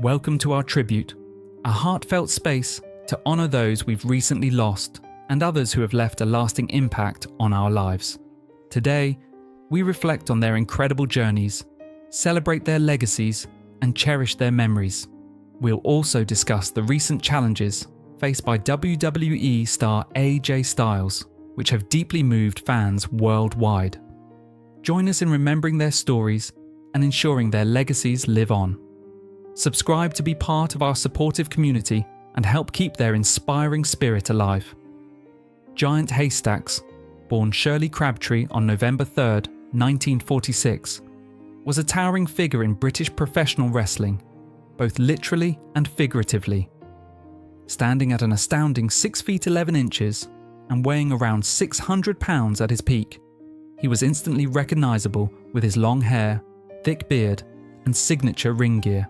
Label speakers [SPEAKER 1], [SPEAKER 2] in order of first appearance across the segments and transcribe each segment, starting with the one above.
[SPEAKER 1] Welcome to our tribute, a heartfelt space to honour those we've recently lost and others who have left a lasting impact on our lives. Today, we reflect on their incredible journeys, celebrate their legacies, and cherish their memories. We'll also discuss the recent challenges faced by WWE star AJ Styles, which have deeply moved fans worldwide. Join us in remembering their stories and ensuring their legacies live on. Subscribe to be part of our supportive community and help keep their inspiring spirit alive. Giant Haystacks, born Shirley Crabtree on November 3rd, 1946, was a towering figure in British professional wrestling, both literally and figuratively. Standing at an astounding 6 feet 11 inches and weighing around 600 pounds at his peak, he was instantly recognisable with his long hair, thick beard, and signature ring gear.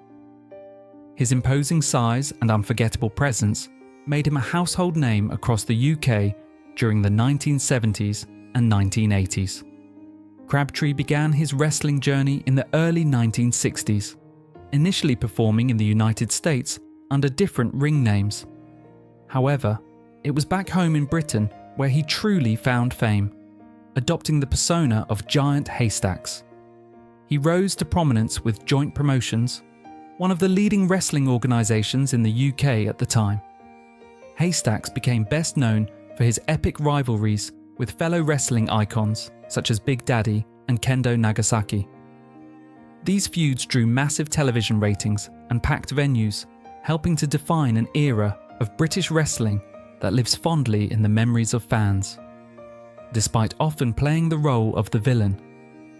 [SPEAKER 1] His imposing size and unforgettable presence made him a household name across the UK during the 1970s and 1980s. Crabtree began his wrestling journey in the early 1960s, initially performing in the United States under different ring names. However, it was back home in Britain where he truly found fame, adopting the persona of Giant Haystacks. He rose to prominence with Joint Promotions, one of the leading wrestling organisations in the UK at the time. Haystacks became best known for his epic rivalries with fellow wrestling icons such as Big Daddy and Kendo Nagasaki. These feuds drew massive television ratings and packed venues, helping to define an era of British wrestling that lives fondly in the memories of fans. Despite often playing the role of the villain,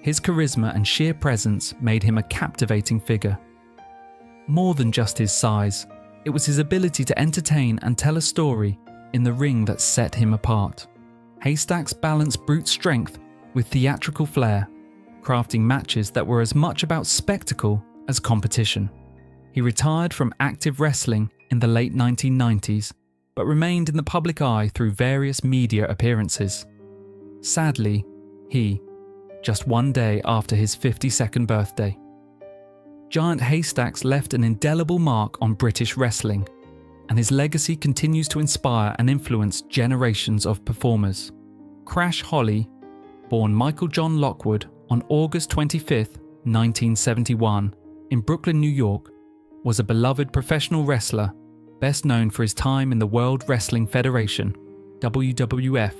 [SPEAKER 1] his charisma and sheer presence made him a captivating figure. More than just his size, it was his ability to entertain and tell a story in the ring that set him apart. Haystacks balanced brute strength with theatrical flair, crafting matches that were as much about spectacle as competition. He retired from active wrestling in the late 1990s, but remained in the public eye through various media appearances. Sadly, just one day after his 52nd birthday. Giant Haystacks left an indelible mark on British wrestling, and his legacy continues to inspire and influence generations of performers. Crash Holly, born Michael John Lockwood on August 25, 1971, in Brooklyn, New York, was a beloved professional wrestler, best known for his time in the World Wrestling Federation, WWF,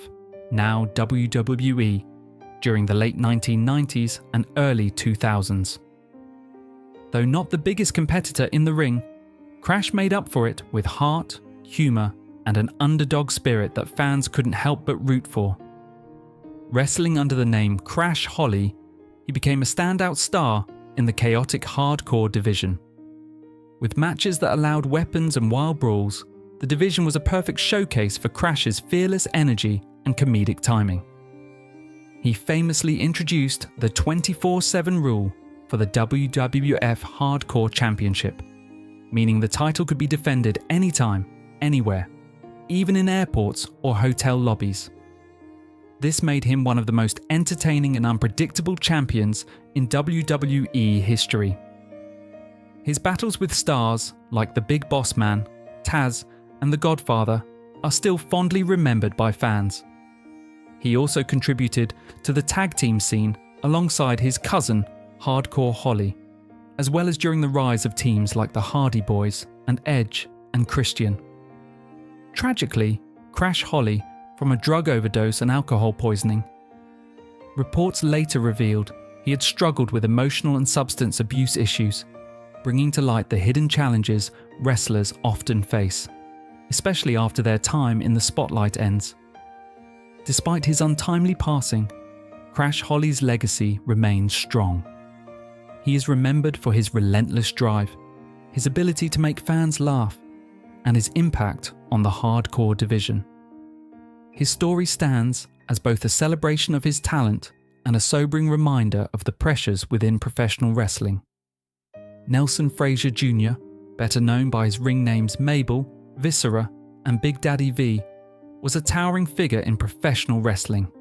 [SPEAKER 1] now WWE, during the late 1990s and early 2000s. Though not the biggest competitor in the ring, Crash made up for it with heart, humour, and an underdog spirit that fans couldn't help but root for. Wrestling under the name Crash Holly, he became a standout star in the chaotic hardcore division. With matches that allowed weapons and wild brawls, the division was a perfect showcase for Crash's fearless energy and comedic timing. He famously introduced the 24/7 rule for the WWF Hardcore Championship, meaning the title could be defended anytime, anywhere, even in airports or hotel lobbies. This made him one of the most entertaining and unpredictable champions in WWE history. His battles with stars like the Big Boss Man, Taz, and The Godfather are still fondly remembered by fans. He also contributed to the tag team scene alongside his cousin, Hardcore Holly, as well as during the rise of teams like the Hardy Boys and Edge and Christian. Tragically, Crash Holly from a drug overdose and alcohol poisoning. Reports later revealed he had struggled with emotional and substance abuse issues, bringing to light the hidden challenges wrestlers often face, especially after their time in the spotlight ends. Despite his untimely passing, Crash Holly's legacy remains strong. He is remembered for his relentless drive, his ability to make fans laugh, and his impact on the hardcore division. His story stands as both a celebration of his talent and a sobering reminder of the pressures within professional wrestling. Nelson Frazier Jr., better known by his ring names Mabel, Viscera, and Big Daddy V, was a towering figure in professional wrestling.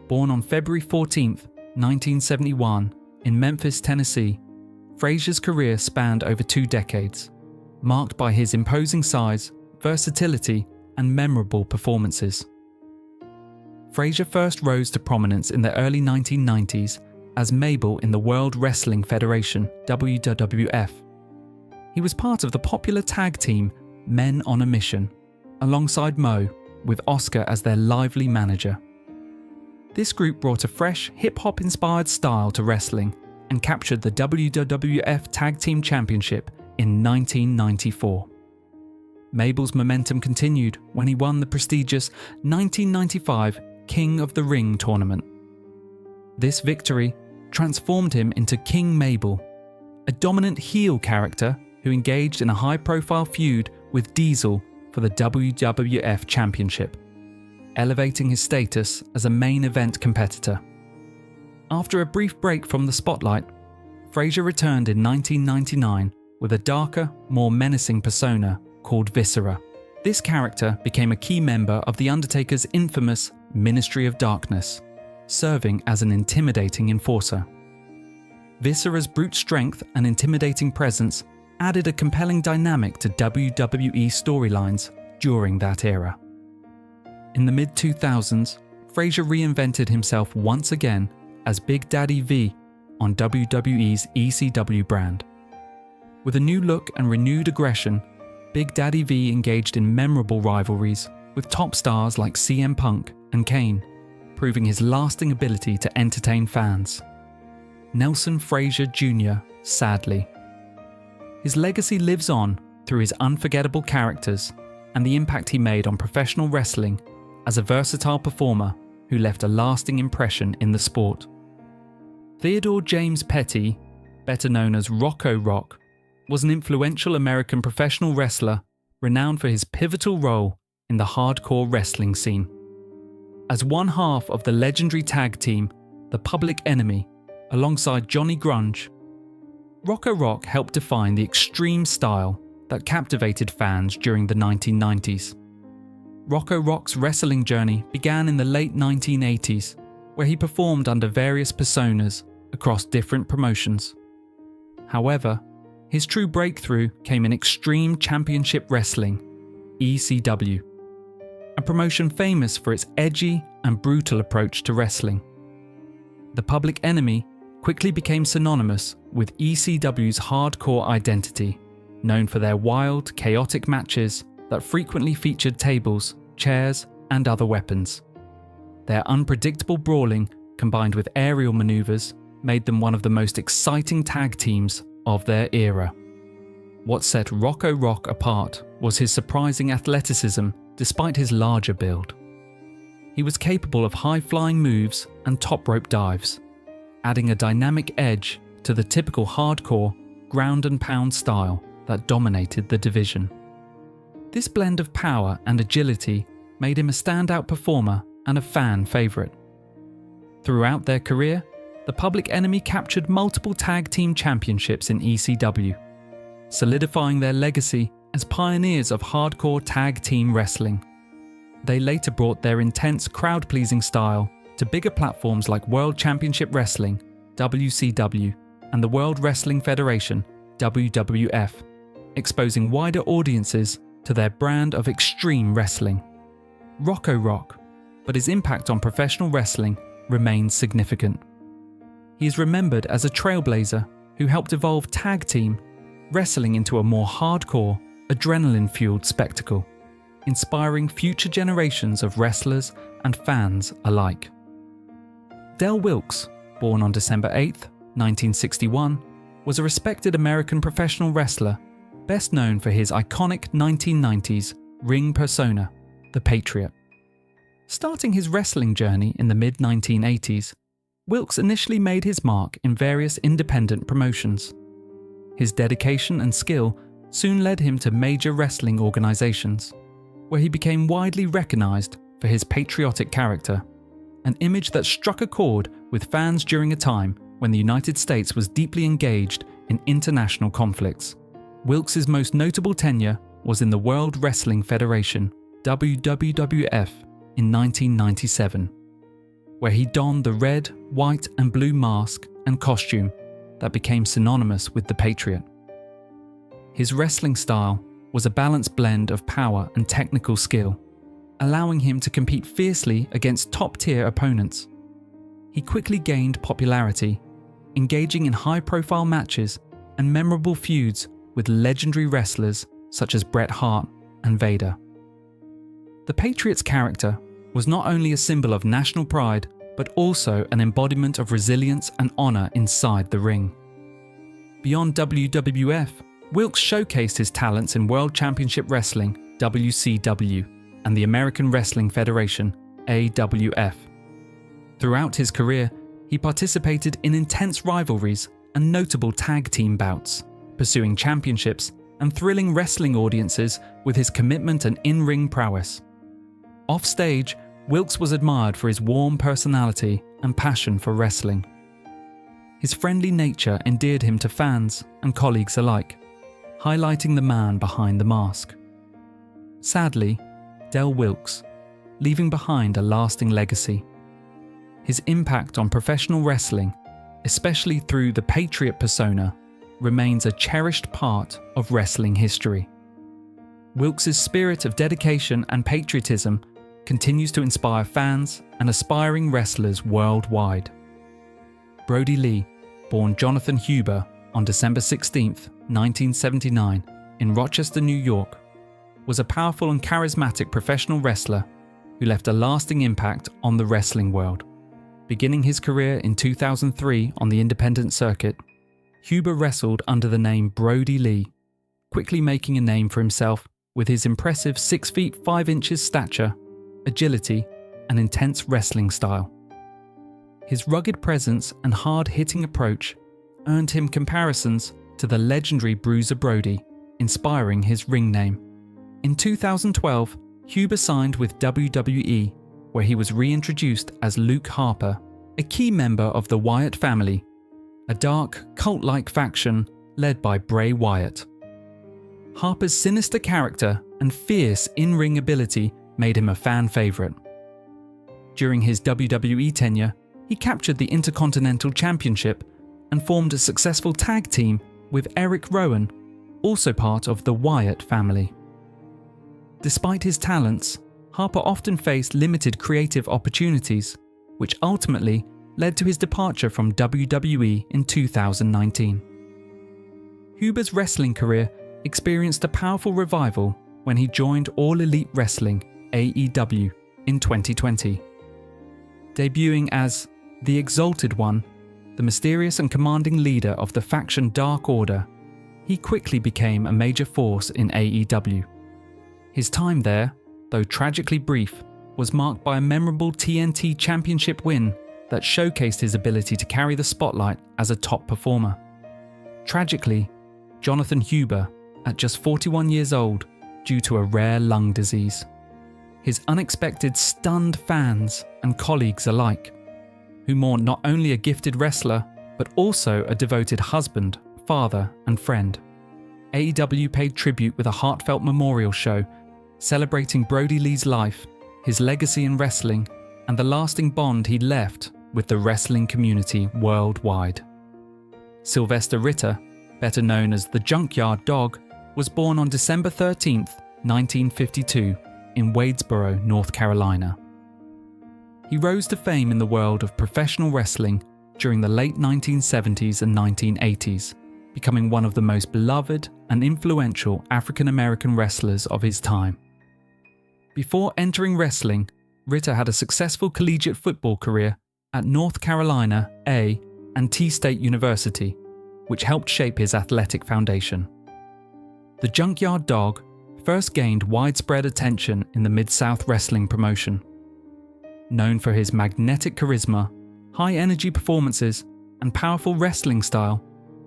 [SPEAKER 1] Born on February 14, 1971, in Memphis, Tennessee, Fraser's career spanned over 2 decades, marked by his imposing size, versatility, and memorable performances. Fraser first rose to prominence in the early 1990s as Mabel in the World Wrestling Federation, WWF. He was part of the popular tag team Men on a Mission, alongside Mo, with Oscar as their lively manager. This group brought a fresh, hip-hop inspired style to wrestling and captured the WWF Tag Team Championship in 1994. Mabel's momentum continued when he won the prestigious 1995 King of the Ring tournament. This victory transformed him into King Mabel, a dominant heel character who engaged in a high-profile feud with Diesel for the WWF Championship, elevating his status as a main event competitor. After a brief break from the spotlight, Fraser returned in 1999 with a darker, more menacing persona called Viscera. This character became a key member of The Undertaker's infamous Ministry of Darkness, serving as an intimidating enforcer. Viscera's brute strength and intimidating presence added a compelling dynamic to WWE storylines during that era. In the mid-2000s, Fraser reinvented himself once again as Big Daddy V on WWE's ECW brand. With a new look and renewed aggression, Big Daddy V engaged in memorable rivalries with top stars like CM Punk and Kane, proving his lasting ability to entertain fans. Nelson Fraser Jr., sadly. His legacy lives on through his unforgettable characters and the impact he made on professional wrestling as a versatile performer who left a lasting impression in the sport. Theodore James Petty, better known as Rocco Rock, was an influential American professional wrestler renowned for his pivotal role in the hardcore wrestling scene. As one half of the legendary tag team, The Public Enemy, alongside Johnny Grunge, Rocco Rock helped define the extreme style that captivated fans during the 1990s. Rocco Rock's wrestling journey began in the late 1980s, where he performed under various personas across different promotions. However, his true breakthrough came in Extreme Championship Wrestling, ECW, a promotion famous for its edgy and brutal approach to wrestling. The Public Enemy quickly became synonymous with ECW's hardcore identity, known for their wild, chaotic matches that frequently featured tables, chairs, and other weapons. Their unpredictable brawling, combined with aerial maneuvers, made them one of the most exciting tag teams of their era. What set Rocco Rock apart was his surprising athleticism despite his larger build. He was capable of high-flying moves and top rope dives, adding a dynamic edge to the typical hardcore, ground-and-pound style that dominated the division. This blend of power and agility made him a standout performer and a fan favourite. Throughout their career, the Public Enemy captured multiple tag team championships in ECW, solidifying their legacy as pioneers of hardcore tag team wrestling. They later brought their intense crowd-pleasing style to bigger platforms like World Championship Wrestling, WCW, and the World Wrestling Federation, WWF, exposing wider audiences to their brand of extreme wrestling. Rocco Rock, but his impact on professional wrestling remains significant. He is remembered as a trailblazer who helped evolve tag team wrestling into a more hardcore, adrenaline-fueled spectacle, inspiring future generations of wrestlers and fans alike. Del Wilkes, born on December 8, 1961, was a respected American professional wrestler, best known for his iconic 1990s ring persona, the Patriot. Starting his wrestling journey in the mid-1980s, Wilkes initially made his mark in various independent promotions. His dedication and skill soon led him to major wrestling organizations, where he became widely recognized for his patriotic character, an image that struck a chord with fans during a time when the United States was deeply engaged in international conflicts. Wilkes' most notable tenure was in the World Wrestling Federation, WWF, in 1997, where he donned the red, white, and blue mask and costume that became synonymous with the Patriot. His wrestling style was a balanced blend of power and technical skill, allowing him to compete fiercely against top-tier opponents. He quickly gained popularity, engaging in high-profile matches and memorable feuds with legendary wrestlers such as Bret Hart and Vader. The Patriot's character was not only a symbol of national pride, but also an embodiment of resilience and honor inside the ring. Beyond WWF, Wilkes showcased his talents in World Championship Wrestling, WCW, and the American Wrestling Federation, AWF. Throughout his career, he participated in intense rivalries and notable tag team bouts, pursuing championships and thrilling wrestling audiences with his commitment and in-ring prowess. Offstage, Wilkes was admired for his warm personality and passion for wrestling. His friendly nature endeared him to fans and colleagues alike, highlighting the man behind the mask. Sadly, Del Wilkes, leaving behind a lasting legacy. His impact on professional wrestling, especially through the Patriot persona, remains a cherished part of wrestling history. Wilkes' spirit of dedication and patriotism continues to inspire fans and aspiring wrestlers worldwide. Brody Lee, born Jonathan Huber on December 16, 1979, in Rochester, New York, was a powerful and charismatic professional wrestler who left a lasting impact on the wrestling world. Beginning his career in 2003 on the independent circuit, Huber wrestled under the name Brody Lee, quickly making a name for himself with his impressive 6 feet 5 inches stature, agility, and intense wrestling style. His rugged presence and hard-hitting approach earned him comparisons to the legendary Bruiser Brody, inspiring his ring name. In 2012, Huber signed with WWE, where he was reintroduced as Luke Harper, a key member of the Wyatt family, a dark, cult-like faction led by Bray Wyatt. Harper's sinister character and fierce in-ring ability made him a fan favorite. During his WWE tenure, he captured the Intercontinental Championship and formed a successful tag team with Eric Rowan, also part of the Wyatt family. Despite his talents, Harper often faced limited creative opportunities, which ultimately led to his departure from WWE in 2019. Huber's wrestling career experienced a powerful revival when he joined All Elite Wrestling, AEW, in 2020. Debuting as the Exalted One, the mysterious and commanding leader of the faction Dark Order, he quickly became a major force in AEW. His time there, though tragically brief, was marked by a memorable TNT Championship win that showcased his ability to carry the spotlight as a top performer. Tragically, Jonathan Huber, at just 41 years old, due to a rare lung disease. His unexpected stunned fans and colleagues alike, who mourned not only a gifted wrestler, but also a devoted husband, father, and friend. AEW paid tribute with a heartfelt memorial show celebrating Brody Lee's life, his legacy in wrestling, and the lasting bond he left with the wrestling community worldwide. Sylvester Ritter, better known as the Junkyard Dog, was born on December 13, 1952, in Wadesboro, North Carolina. He rose to fame in the world of professional wrestling during the late 1970s and 1980s, becoming one of the most beloved and influential African-American wrestlers of his time. Before entering wrestling, Ritter had a successful collegiate football career at North Carolina A and T State University, which helped shape his athletic foundation. The Junkyard Dog first gained widespread attention in the Mid-South wrestling promotion. Known for his magnetic charisma, high-energy performances, and powerful wrestling style,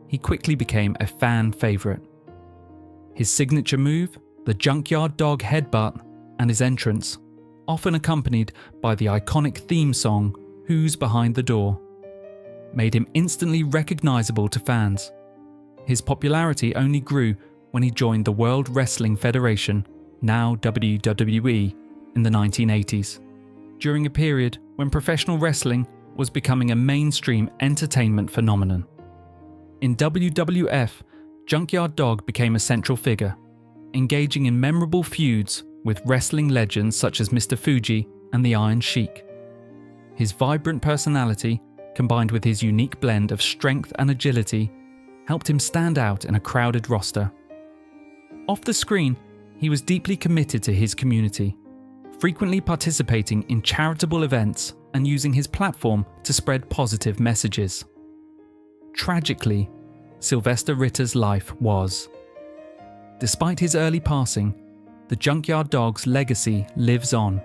[SPEAKER 1] he quickly became a fan favorite. His signature move, the Junkyard Dog headbutt, and his entrance, often accompanied by the iconic theme song, Who's Behind the Door, made him instantly recognizable to fans. His popularity only grew when he joined the World Wrestling Federation, now WWE, in the 1980s, during a period when professional wrestling was becoming a mainstream entertainment phenomenon. In WWF, Junkyard Dog became a central figure, engaging in memorable feuds with wrestling legends such as Mr. Fuji and the Iron Sheik. His vibrant personality, combined with his unique blend of strength and agility, helped him stand out in a crowded roster. Off the screen, he was deeply committed to his community, frequently participating in charitable events and using his platform to spread positive messages. Tragically, Sylvester Ritter's life was. Despite his early passing, the Junkyard Dog's legacy lives on.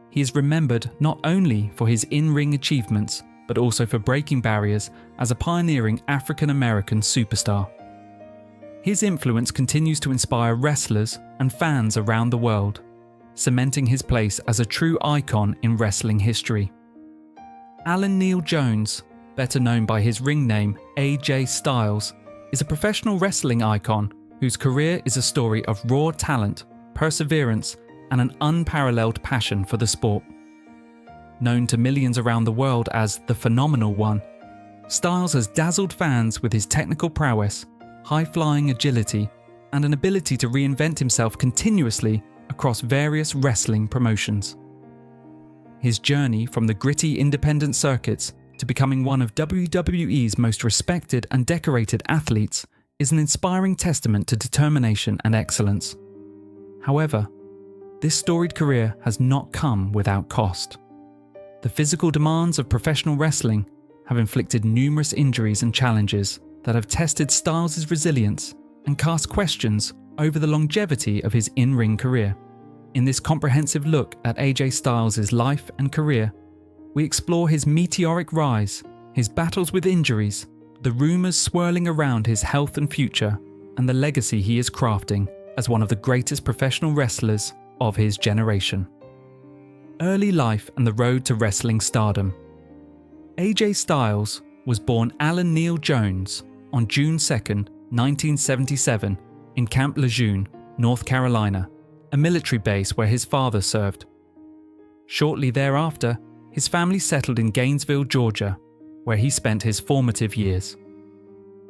[SPEAKER 1] He is remembered not only for his in-ring achievements, but also for breaking barriers as a pioneering African-American superstar. His influence continues to inspire wrestlers and fans around the world, cementing his place as a true icon in wrestling history. Alan Neil Jones, better known by his ring name AJ Styles, is a professional wrestling icon whose career is a story of raw talent, perseverance, and an unparalleled passion for the sport. Known to millions around the world as the Phenomenal One, Styles has dazzled fans with his technical prowess, high-flying agility, and an ability to reinvent himself continuously across various wrestling promotions. His journey from the gritty independent circuits to becoming one of WWE's most respected and decorated athletes is an inspiring testament to determination and excellence. However, this storied career has not come without cost. The physical demands of professional wrestling have inflicted numerous injuries and challenges that have tested Styles' resilience and cast questions over the longevity of his in-ring career. In this comprehensive look at AJ Styles' life and career, we explore his meteoric rise, his battles with injuries, the rumours swirling around his health and future, and the legacy he is crafting as one of the greatest professional wrestlers of his generation. Early life and the road to wrestling stardom. AJ Styles was born Alan Neil Jones on June 2nd, 1977 in Camp Lejeune, North Carolina, a military base where his father served. Shortly thereafter, his family settled in Gainesville, Georgia, where he spent his formative years.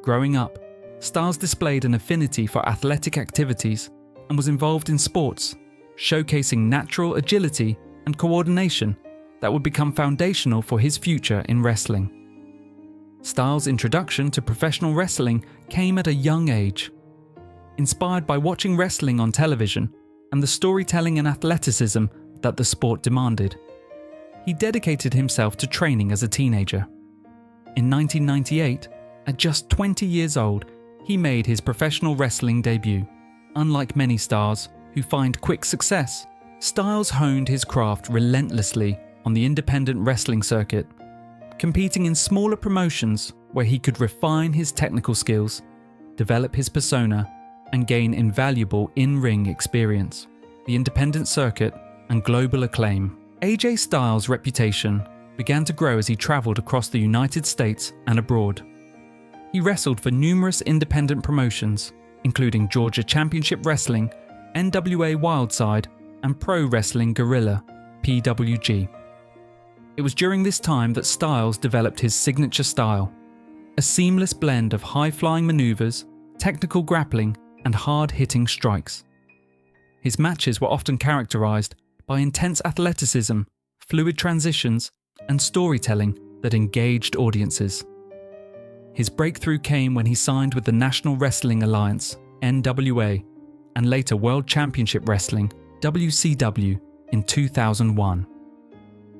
[SPEAKER 1] Growing up, Styles displayed an affinity for athletic activities and was involved in sports, showcasing natural agility and coordination that would become foundational for his future in wrestling. Styles' introduction to professional wrestling came at a young age. Inspired by watching wrestling on television and the storytelling and athleticism that the sport demanded, he dedicated himself to training as a teenager. In 1998, at just 20 years old, he made his professional wrestling debut. Unlike many stars who find quick success, Styles honed his craft relentlessly on the independent wrestling circuit, competing in smaller promotions where he could refine his technical skills, develop his persona, and gain invaluable in-ring experience. The independent circuit and global acclaim. AJ Styles' reputation began to grow as he traveled across the United States and abroad. He wrestled for numerous independent promotions, including Georgia Championship Wrestling, NWA Wildside, and Pro Wrestling Guerrilla, PWG. It was during this time that Styles developed his signature style, a seamless blend of high-flying maneuvers, technical grappling, and hard-hitting strikes. His matches were often characterized by intense athleticism, fluid transitions, and storytelling that engaged audiences. His breakthrough came when he signed with the National Wrestling Alliance, NWA, and later World Championship Wrestling, WCW, in 2001.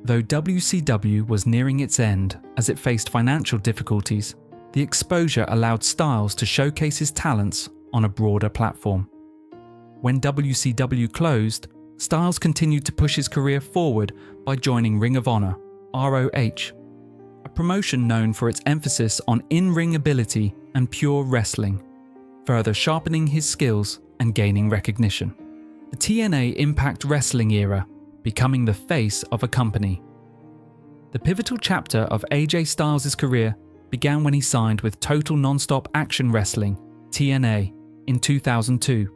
[SPEAKER 1] Though WCW was nearing its end as it faced financial difficulties, the exposure allowed Styles to showcase his talents on a broader platform. When WCW closed, Styles continued to push his career forward by joining Ring of Honor, ROH, a promotion known for its emphasis on in-ring ability and pure wrestling, further sharpening his skills and gaining recognition. The TNA Impact Wrestling era, becoming the face of a company. The pivotal chapter of AJ Styles' career began when he signed with Total Nonstop Action Wrestling, TNA, in 2002,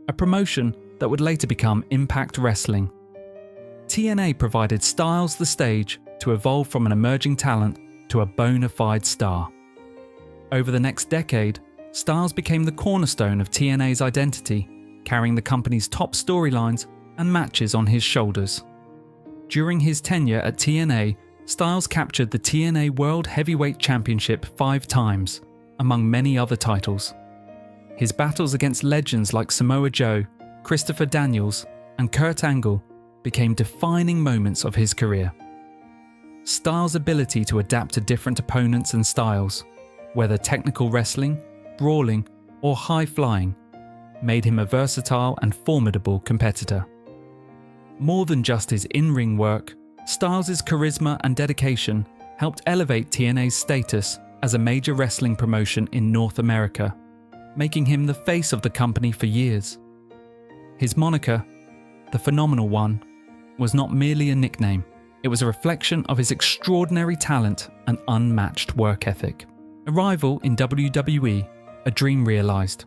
[SPEAKER 1] a promotion that would later become Impact Wrestling. TNA provided Styles the stage to evolve from an emerging talent to a bona fide star. Over the next decade, Styles became the cornerstone of TNA's identity, carrying the company's top storylines and matches on his shoulders. During his tenure at TNA, Styles captured the TNA World Heavyweight Championship 5 times, among many other titles. His battles against legends like Samoa Joe, Christopher Daniels, and Kurt Angle became defining moments of his career. Styles' ability to adapt to different opponents and styles, whether technical wrestling, brawling, or high-flying, made him a versatile and formidable competitor. More than just his in-ring work, Styles' charisma and dedication helped elevate TNA's status as a major wrestling promotion in North America, making him the face of the company for years. His moniker, the Phenomenal One, was not merely a nickname. It was a reflection of his extraordinary talent and unmatched work ethic. Arrival in WWE, a dream realized.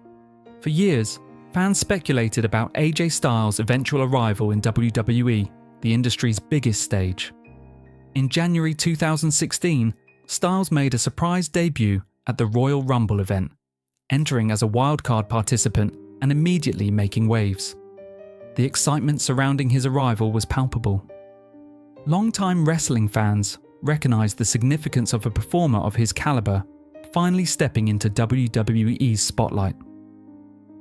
[SPEAKER 1] For years, fans speculated about AJ Styles' eventual arrival in WWE, the industry's biggest stage. In January 2016, Styles made a surprise debut at the Royal Rumble event, entering as a wildcard participant and immediately making waves. The excitement surrounding his arrival was palpable. Longtime wrestling fans recognized the significance of a performer of his caliber finally stepping into WWE's spotlight.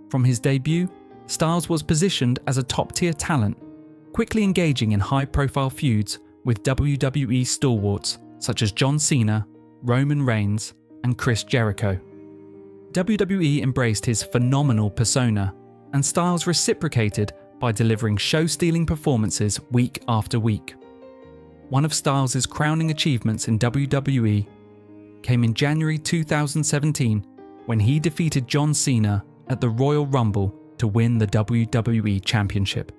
[SPEAKER 1] From his debut, Styles was positioned as a top-tier talent, quickly engaging in high-profile feuds with WWE stalwarts such as John Cena, Roman Reigns, and Chris Jericho. WWE embraced his phenomenal persona, and Styles reciprocated by delivering show-stealing performances week after week. One of Styles' crowning achievements in WWE came in January 2017 when he defeated John Cena at the Royal Rumble to win the WWE Championship.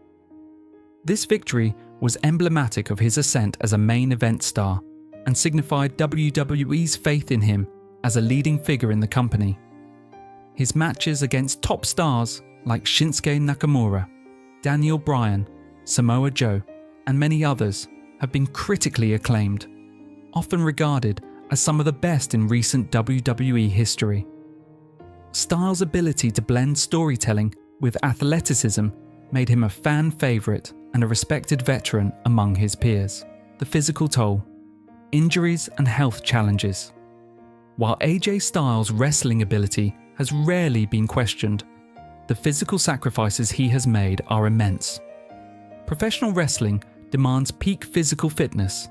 [SPEAKER 1] This victory was emblematic of his ascent as a main event star and signified WWE's faith in him as a leading figure in the company. His matches against top stars like Shinsuke Nakamura, Daniel Bryan, Samoa Joe, and many others have been critically acclaimed, often regarded as some of the best in recent WWE history. Styles' ability to blend storytelling with athleticism made him a fan favorite and a respected veteran among his peers. The physical toll, injuries and health challenges. While AJ Styles' wrestling ability has rarely been questioned, the physical sacrifices he has made are immense. Professional wrestling demands peak physical fitness,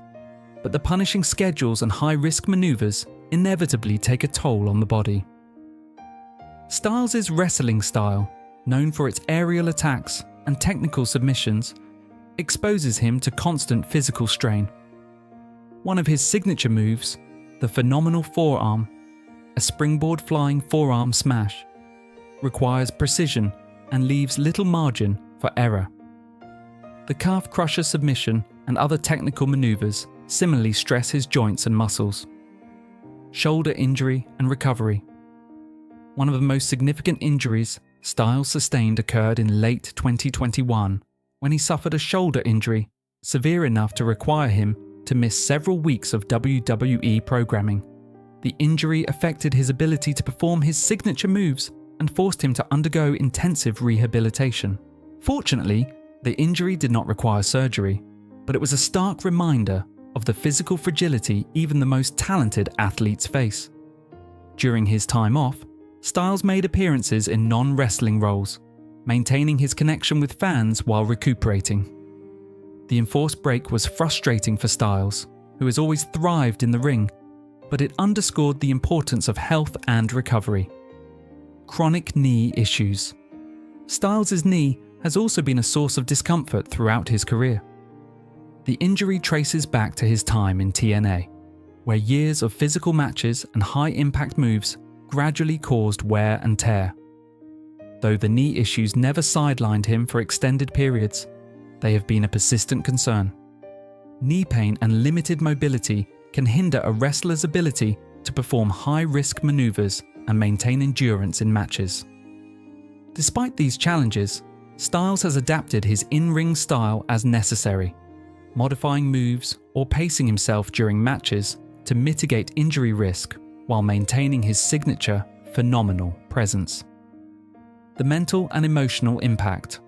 [SPEAKER 1] but the punishing schedules and high-risk maneuvers inevitably take a toll on the body. Styles' wrestling style, known for its aerial attacks and technical submissions, exposes him to constant physical strain. One of his signature moves, the phenomenal forearm, a springboard flying forearm smash, requires precision and leaves little margin for error. The calf crusher submission and other technical maneuvers similarly stress his joints and muscles. Shoulder injury and recovery. One of the most significant injuries Styles sustained occurred in late 2021 when he suffered a shoulder injury severe enough to require him to miss several weeks of WWE programming. The injury affected his ability to perform his signature moves and forced him to undergo intensive rehabilitation. Fortunately, the injury did not require surgery, but it was a stark reminder of the physical fragility even the most talented athletes face. During his time off, Styles made appearances in non-wrestling roles, maintaining his connection with fans while recuperating. The enforced break was frustrating for Styles, who has always thrived in the ring, but it underscored the importance of health and recovery. Chronic knee issues. Styles' knee has also been a source of discomfort throughout his career. The injury traces back to his time in TNA, where years of physical matches and high-impact moves gradually caused wear and tear. Though the knee issues never sidelined him for extended periods, they have been a persistent concern. Knee pain and limited mobility can hinder a wrestler's ability to perform high-risk maneuvers and maintain endurance in matches. Despite these challenges, Styles has adapted his in-ring style as necessary, modifying moves or pacing himself during matches to mitigate injury risk while maintaining his signature, phenomenal presence. The mental and emotional impact.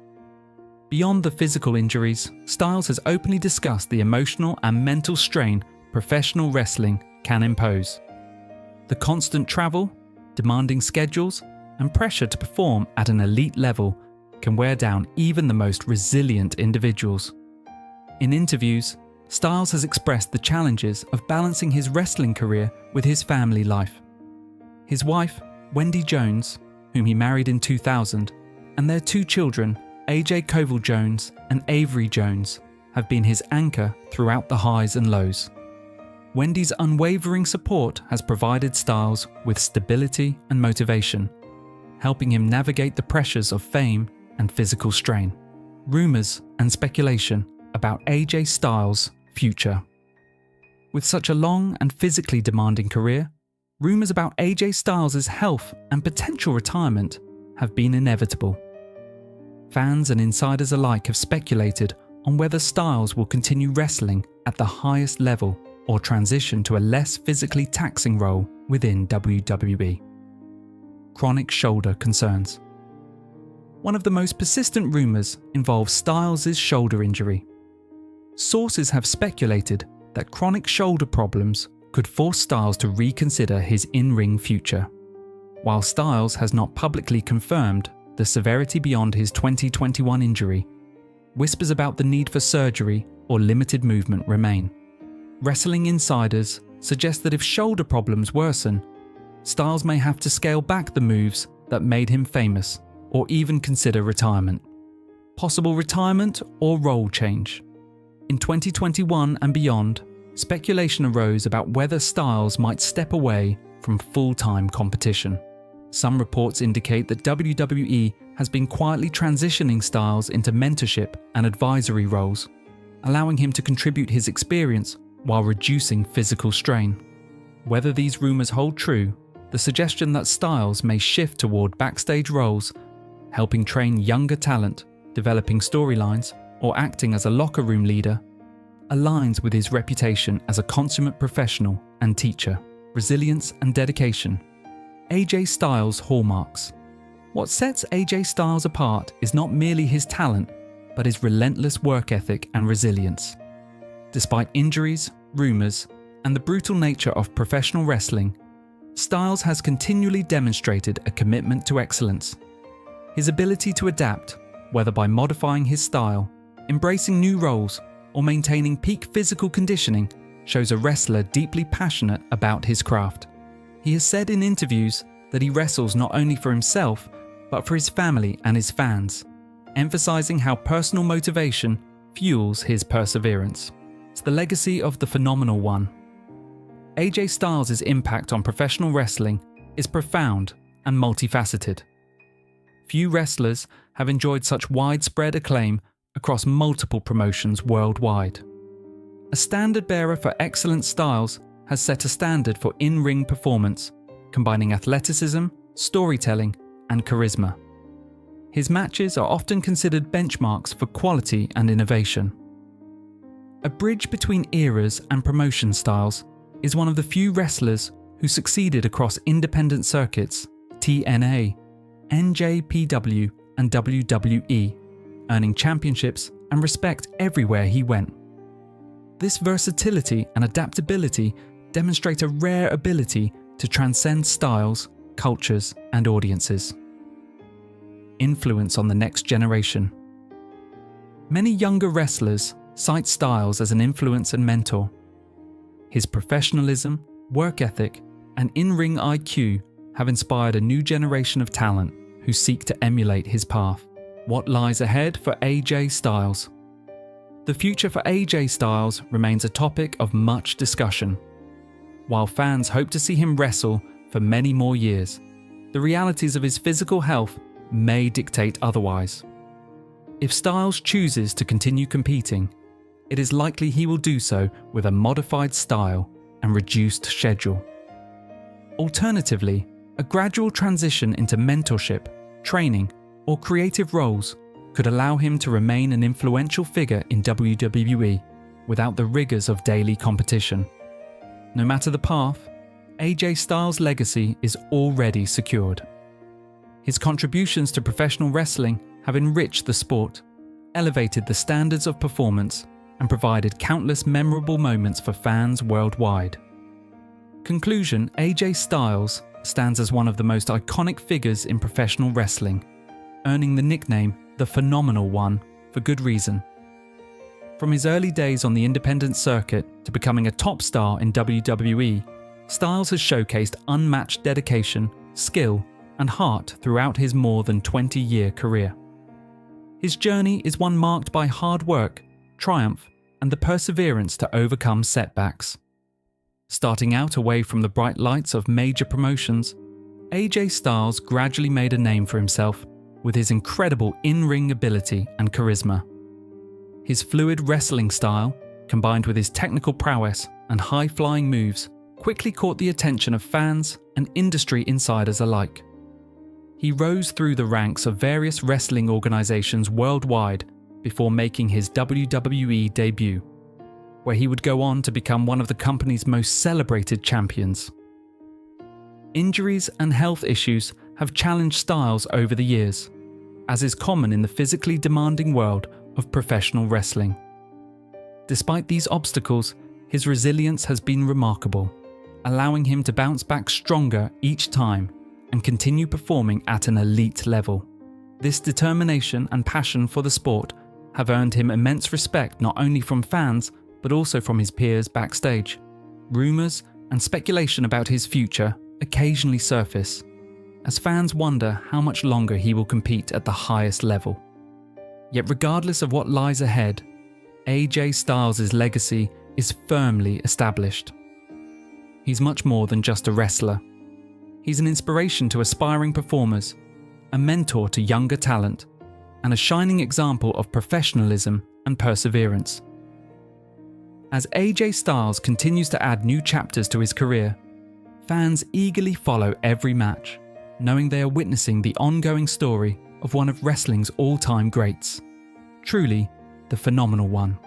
[SPEAKER 1] Beyond the physical injuries, Styles has openly discussed the emotional and mental strain professional wrestling can impose. The constant travel, demanding schedules, and pressure to perform at an elite level can wear down even the most resilient individuals. In interviews, Styles has expressed the challenges of balancing his wrestling career with his family life. His wife, Wendy Jones, whom he married in 2000, and their 2 children, AJ Koval Jones and Avery Jones, have been his anchor throughout the highs and lows. Wendy's unwavering support has provided Styles with stability and motivation, helping him navigate the pressures of fame and physical strain. Rumors and speculation about AJ Styles' future. With such a long and physically demanding career, rumors about AJ Styles' health and potential retirement have been inevitable. Fans and insiders alike have speculated on whether Styles will continue wrestling at the highest level or transition to a less physically taxing role within WWE. Chronic shoulder concerns. One of the most persistent rumors involves Styles' shoulder injury. Sources have speculated that chronic shoulder problems could force Styles to reconsider his in-ring future. While Styles has not publicly confirmed the severity beyond his 2021 injury, whispers about the need for surgery or limited movement remain. Wrestling insiders suggest that if shoulder problems worsen, Styles may have to scale back the moves that made him famous or even consider retirement. Possible retirement or role change. In 2021 and beyond, speculation arose about whether Styles might step away from full-time competition. Some reports indicate that WWE has been quietly transitioning Styles into mentorship and advisory roles, allowing him to contribute his experience while reducing physical strain. Whether these rumors hold true, the suggestion that Styles may shift toward backstage roles, helping train younger talent, developing storylines, or acting as a locker room leader, aligns with his reputation as a consummate professional and teacher. Resilience and dedication. AJ Styles' hallmarks. What sets AJ Styles apart is not merely his talent, but his relentless work ethic and resilience. Despite injuries, rumors, and the brutal nature of professional wrestling, Styles has continually demonstrated a commitment to excellence. His ability to adapt, whether by modifying his style, embracing new roles, or maintaining peak physical conditioning, shows a wrestler deeply passionate about his craft. He has said in interviews that he wrestles not only for himself, but for his family and his fans, emphasizing how personal motivation fuels his perseverance. It's the legacy of the phenomenal one. AJ Styles' impact on professional wrestling is profound and multifaceted. Few wrestlers have enjoyed such widespread acclaim across multiple promotions worldwide. A standard bearer for excellent Styles has set a standard for in-ring performance, combining athleticism, storytelling, and charisma. His matches are often considered benchmarks for quality and innovation. A bridge between eras and promotion styles, is one of the few wrestlers who succeeded across independent circuits, TNA, NJPW, and WWE, earning championships and respect everywhere he went. This versatility and adaptability demonstrate a rare ability to transcend styles, cultures, and audiences. Influence on the next generation. Many younger wrestlers cite Styles as an influence and mentor. His professionalism, work ethic, and in-ring IQ have inspired a new generation of talent who seek to emulate his path. What lies ahead for AJ Styles? The future for AJ Styles remains a topic of much discussion. While fans hope to see him wrestle for many more years, the realities of his physical health may dictate otherwise. If Styles chooses to continue competing, it is likely he will do so with a modified style and reduced schedule. Alternatively, a gradual transition into mentorship, training, or creative roles could allow him to remain an influential figure in WWE without the rigors of daily competition. No matter the path, AJ Styles' legacy is already secured. His contributions to professional wrestling have enriched the sport, elevated the standards of performance, and provided countless memorable moments for fans worldwide. Conclusion: AJ Styles stands as one of the most iconic figures in professional wrestling, earning the nickname the Phenomenal One for good reason. From his early days on the independent circuit to becoming a top star in WWE, Styles has showcased unmatched dedication, skill, and heart throughout his more than 20-year career. His journey is one marked by hard work, triumph, and the perseverance to overcome setbacks. Starting out away from the bright lights of major promotions, AJ Styles gradually made a name for himself with his incredible in-ring ability and charisma. His fluid wrestling style, combined with his technical prowess and high-flying moves, quickly caught the attention of fans and industry insiders alike. He rose through the ranks of various wrestling organizations worldwide before making his WWE debut, where he would go on to become one of the company's most celebrated champions. Injuries and health issues have challenged Styles over the years, as is common in the physically demanding world of professional wrestling. Despite these obstacles, his resilience has been remarkable, allowing him to bounce back stronger each time and continue performing at an elite level. This determination and passion for the sport have earned him immense respect not only from fans but also from his peers backstage. Rumours and speculation about his future occasionally surface, as fans wonder how much longer he will compete at the highest level. Yet regardless of what lies ahead, AJ Styles' legacy is firmly established. He's much more than just a wrestler. He's an inspiration to aspiring performers, a mentor to younger talent, and a shining example of professionalism and perseverance. As AJ Styles continues to add new chapters to his career, fans eagerly follow every match, knowing they are witnessing the ongoing story of one of wrestling's all-time greats. Truly, the Phenomenal One.